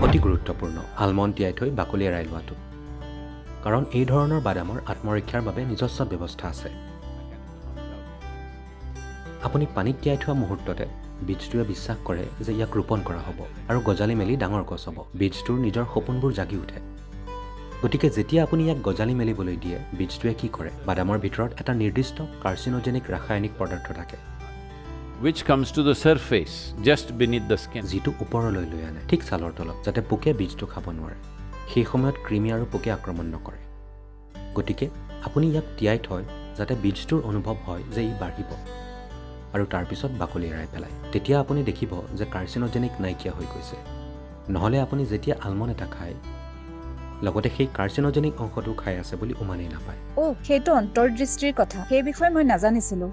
অতি গুৰুত্বপূৰ্ণ আলমণ্ড তিয়াই থৈ বাকলি এৰাই লোৱাটো। কাৰণ এই ধৰণৰ বাদামৰ আত্মৰক্ষাৰ বাবে নিজস্ব ব্যৱস্থা আছে। আপুনি পানীত তিয়াই থোৱা মুহূৰ্ততে বীজটোৱে বিশ্বাস কৰে যে ইয়াক ৰোপণ কৰা হ'ব আৰু গজালি মেলি ডাঙৰ গছ হ'ব। বীজটোৰ নিজৰ সপোনবোৰ জাগি উঠে। গতিকে যেতিয়া আপুনি ইয়াক গজালি মেলিবলৈ দিয়ে, বীজটোৱে কি কৰে? বাদামৰ ভিতৰত এটা নিৰ্দিষ্ট কাৰ্চিনোজেনিক ৰাসায়নিক পদাৰ্থ থাকে, which comes to the surface just beneath the skin. যিটো ওপৰলৈ লৈ আনে ঠিক ছালৰ তলত, যাতে পোকে বীজটো খাব নোৱাৰে। সেই সময়ত কৃমি আৰু পোকে আক্ৰমণ নকৰে। গতিকে আপুনি ইয়াক তিয়াই থয় যাতে বীজটোৰ অনুভৱ হয় যে ই বাঢ়িব আৰু তাৰপিছত বাকলি এৰাই পেলায়। তেতিয়া আপুনি দেখিব যে কাৰ্চিনোজেনিক নাইকিয়া হৈ গৈছে। নহ'লে আপুনি যেতিয়া আলমণ্ড এটা খায়, লগতে সেই কাৰ্চিনোজেনিক অংশটো খাই আছে বুলি উমানেই নাপায়। সেইটো অন্তৰ্দৃষ্টিৰ কথা। সেই বিষয়ে মই নাজানিছিলোঁ।